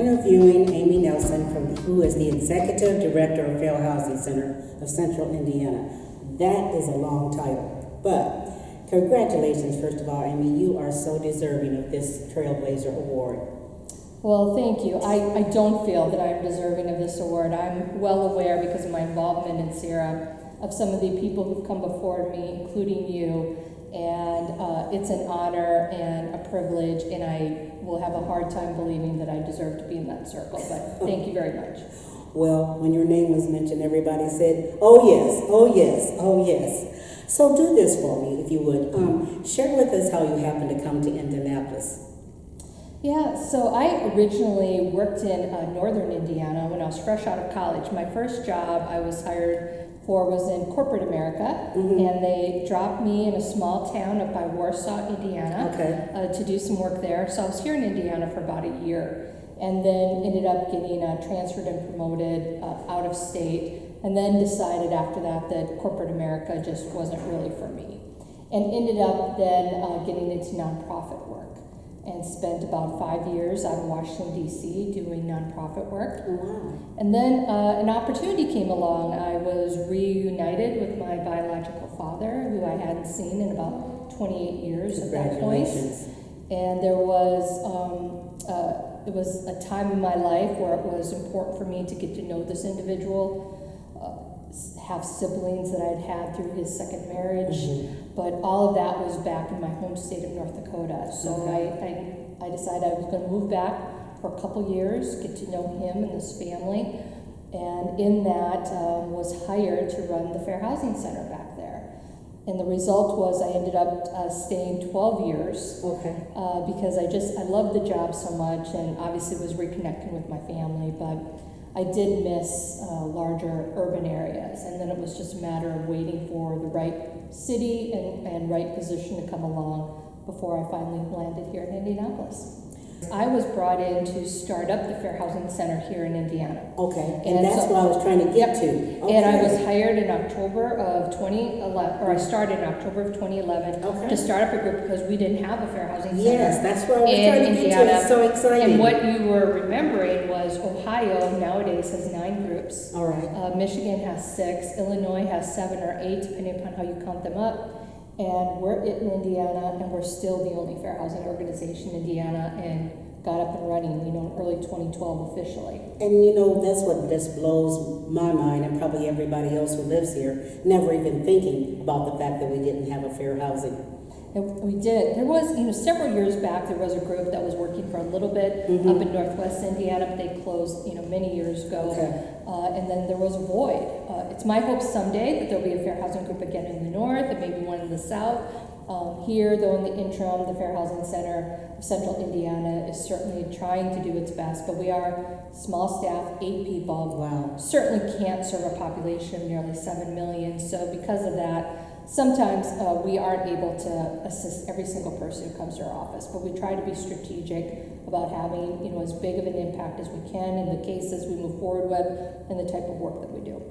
interviewing Amy Nelson, who is the Executive Director of Fair Housing Center of Central Indiana. That is a long title, but congratulations, first of all, Amy. You are so deserving of this Trailblazer Award. Well, thank you. I don't feel that I'm deserving of this award. I'm well aware, because of my involvement in CIRA, of some of the people who've come before me, including you, and it's an honor and a privilege, and I will have a hard time believing that I deserve to be in that circle, but thank you very much. Well, when your name was mentioned, everybody said, oh yes, oh yes, oh yes. So do this for me, if you would. Share with us how you happened to come to Indianapolis. Yeah, so I originally worked in northern Indiana when I was fresh out of college. My first job I was hired for was in corporate America, and they dropped me in a small town up by Warsaw, Indiana, to do some work there. So I was here in Indiana for about a year, and then ended up getting transferred and promoted out of state, and then decided after that that corporate America just wasn't really for me, and ended up then getting into nonprofit work, and spent about 5 years out of Washington, D.C. doing nonprofit work. Wow. And then an opportunity came along. I was reunited with my biological father, who I hadn't seen in about 28 years at that point. And there was it was a time in my life where it was important for me to get to know this individual, have siblings that I'd had through his second marriage, but all of that was back in my home state of North Dakota. So I decided I was going to move back for a couple years, get to know him and his family, and in that was hired to run the Fair Housing Center back there. And the result was I ended up staying 12 years because I loved the job so much, and obviously was reconnecting with my family, but I did miss larger urban areas, and then it was just a matter of waiting for the right city and right position to come along before I finally landed here in Indianapolis. I was brought in to start up the Fair Housing Center here in Indiana. And that's what I was trying to get to. And I was hired in October of 2011, or I started in October of 2011 to start up a group because we didn't have a Fair Housing Center. Yes, that's what I was trying to get to. It's so exciting. And what you were remembering was Ohio nowadays has 9 groups. All right. Michigan has 6. Illinois has 7 or 8, depending upon how you count them up. And we're in Indiana, and we're still the only fair housing organization in Indiana, and got up and running, in early 2012 officially. And that's what just blows my mind, and probably everybody else who lives here, never even thinking about the fact that we didn't have a fair housing. And we did. There was, several years back, there was a group that was working for a little bit up in Northwest Indiana, but they closed, many years ago. And then there was a void. It's my hope someday that there'll be a fair housing group again in the north and maybe one in the south. Here, though, in the interim, the Fair Housing Center of Central Indiana is certainly trying to do its best, but we are small staff, 8 people. Wow. Certainly can't serve a population of nearly 7 million. So because of that, sometimes we aren't able to assist every single person who comes to our office, but we try to be strategic about having as big of an impact as we can in the cases we move forward with and the type of work that we do.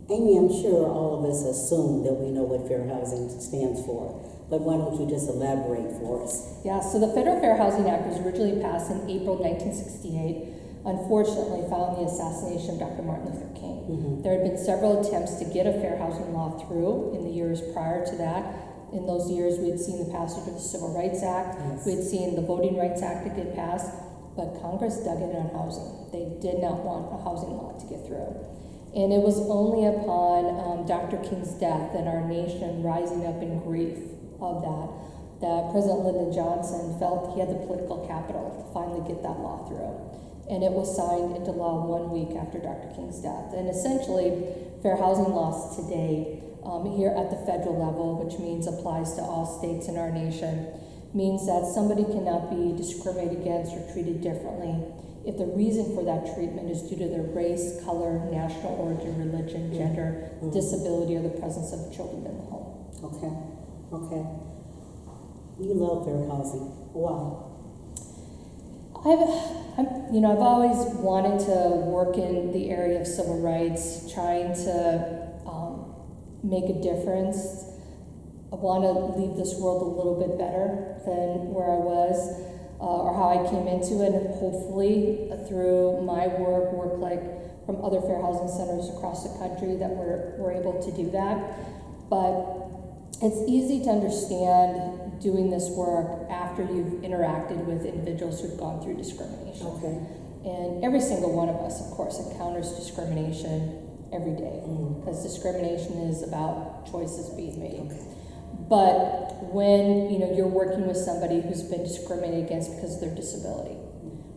Amy, I'm sure all of us assume that we know what fair housing stands for, but why don't you just elaborate for us? Yeah, so the Federal Fair Housing Act was originally passed in April 1968, unfortunately following the assassination of Dr. Martin Luther King. There had been several attempts to get a fair housing law through in the years prior to that. In those years, we had seen the passage of the Civil Rights Act, we had seen the Voting Rights Act to get passed, but Congress dug in on housing. They did not want a housing law to get through. And it was only upon Dr. King's death and our nation rising up in grief of that President Lyndon Johnson felt he had the political capital to finally get that law through. And it was signed into law 1 week after Dr. King's death. And essentially, fair housing laws today, here at the federal level, which means applies to all states in our nation, means that somebody cannot be discriminated against or treated differently if the reason for that treatment is due to their race, color, national origin, religion, gender, disability, or the presence of children in the home. Okay. You love fair housing. Why? I've always wanted to work in the area of civil rights, trying to make a difference. I want to leave this world a little bit better than where I was. or how I came into it, and hopefully through my work like from other fair housing centers across the country that we're able to do that. But it's easy to understand doing this work after you've interacted with individuals who've gone through discrimination. Okay. And every single one of us, of course, encounters discrimination every day, because discrimination is about choices being made. Okay. But when you're working with somebody who's been discriminated against because of their disability,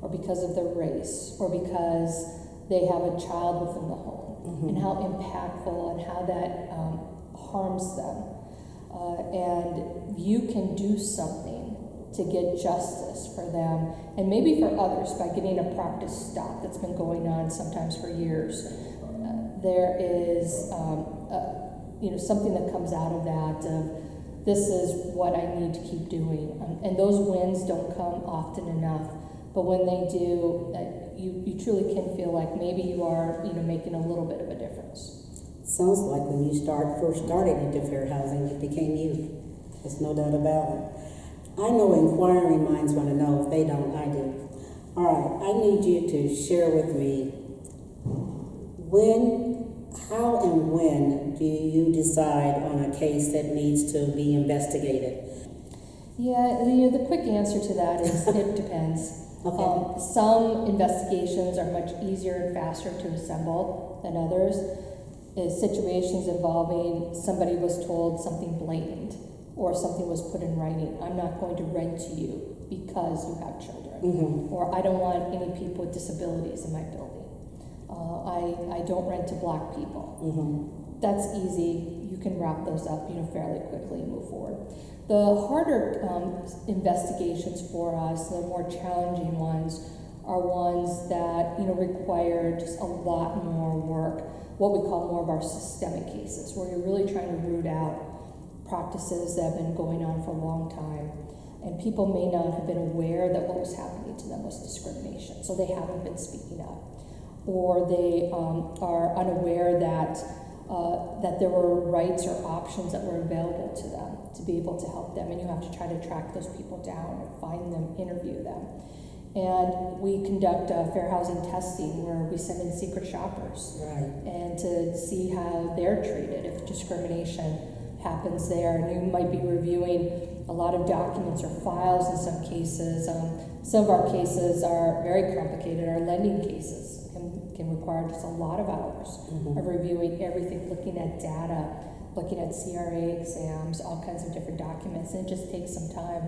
or because of their race, or because they have a child within the home, and how impactful and how that harms them, and you can do something to get justice for them, and maybe for others by getting a practice stop that's been going on sometimes for years. There is something that comes out of that of, this is what I need to keep doing, and those wins don't come often enough, but when they do, you truly can feel like maybe you are making a little bit of a difference. Sounds like when you first started into fair housing, it became you. There's no doubt about it. I know inquiring minds want to know. If they don't, I do. All right, I need you to share with me how and when do you decide on a case that needs to be investigated? Yeah, the quick answer to that is it depends. Okay. Some investigations are much easier and faster to assemble than others. Situations involving somebody was told something blatant or something was put in writing. I'm not going to rent to you because you have children, or I don't want any people with disabilities in my building. I don't rent to Black people. That's easy. You can wrap those up fairly quickly and move forward. The harder investigations for us, the more challenging ones, are ones that require just a lot more work, what we call more of our systemic cases, where you're really trying to root out practices that have been going on for a long time, and people may not have been aware that what was happening to them was discrimination, so they haven't been speaking up, or they are unaware that there were rights or options that were available to them to be able to help them, and you have to try to track those people down and find them, interview them. And we conduct fair housing testing where we send in secret shoppers, right, and to see how they're treated if discrimination happens there. And you might be reviewing a lot of documents or files in some cases. Some of our cases are very complicated. Our lending cases can require just a lot of hours of reviewing everything, looking at data, looking at CIRA exams, all kinds of different documents, and it just takes some time.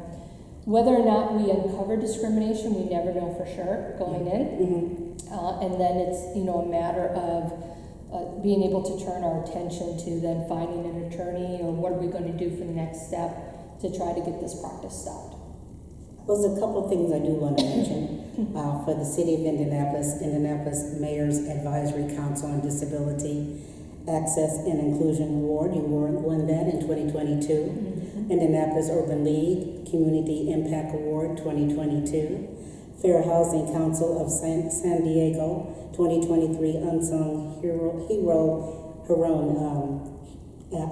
Whether or not we uncover discrimination, we never know for sure going in. And then it's a matter of being able to turn our attention to then finding an attorney, or what are we going to do for the next step to try to get this practice stopped. There's a couple of things I do want to mention. For the City of Indianapolis Mayor's Advisory Council on Disability Access and Inclusion Award, you won that in 2022. Indianapolis Urban League Community Impact Award 2022. Fair Housing Council of San Diego 2023 Unsung Hero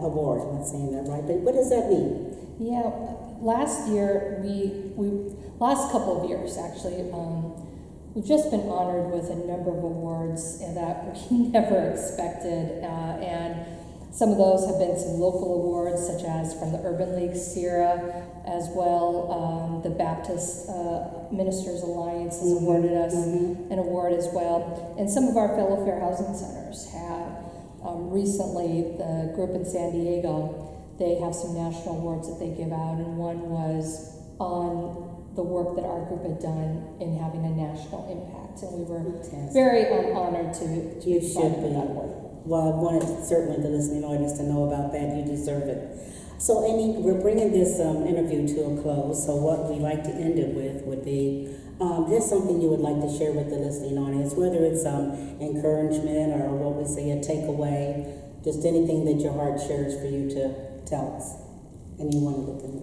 Award. I'm not saying that right, but what does that mean? Yeah, last year, last couple of years actually, we've just been honored with a number of awards that we never expected, and some of those have been some local awards, such as from the Urban League, CIRA, as well. The Baptist Ministers Alliance has awarded us an award as well. And some of our fellow fair housing centers have. Recently, the group in San Diego, they have some national awards that they give out, and one was on the work that our group had done in having a national impact. And we were very honored to be part of that award. Well, I wanted certainly the listening audience to know about that. You deserve it. So, Amy, we're bringing this interview to a close. So what we like to end it with would be just something you would like to share with the listening audience, whether it's encouragement or what we say a takeaway, just anything that your heart shares for you to tell us. And you want to look at it?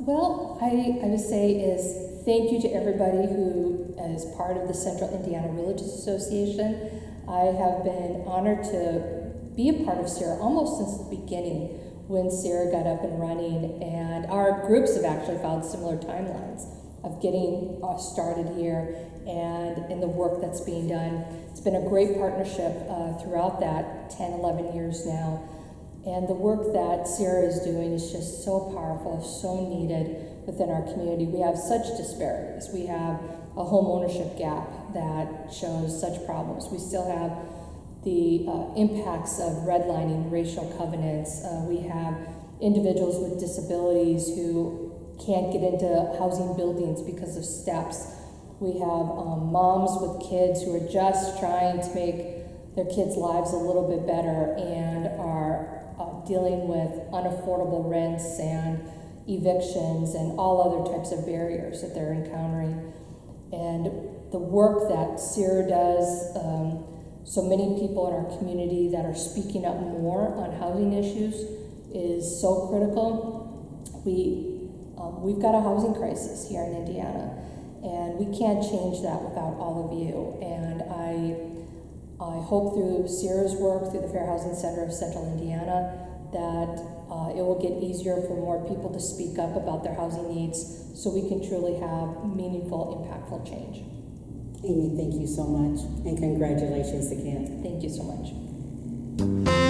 Well, I would say is thank you to everybody who is part of the Central Indiana Religious Association. I have been honored to be a part of CIRA almost since the beginning, when CIRA got up and running, and our groups have actually followed similar timelines. getting us started here and in the work that's being done. It's been a great partnership throughout that 10, 11 years now. And the work that CIRA is doing is just so powerful, so needed within our community. We have such disparities. We have a home ownership gap that shows such problems. We still have the impacts of redlining, racial covenants. We have individuals with disabilities who can't get into housing buildings because of steps. We have moms with kids who are just trying to make their kids' lives a little bit better and are dealing with unaffordable rents and evictions and all other types of barriers that they're encountering. And the work that CIRA does, so many people in our community that are speaking up more on housing issues is so critical. We've got a housing crisis here in Indiana, and we can't change that without all of you. And I hope through CIRA's work, through the Fair Housing Center of Central Indiana, that it will get easier for more people to speak up about their housing needs so we can truly have meaningful, impactful change. Amy, thank you so much, and congratulations again. Thank you so much.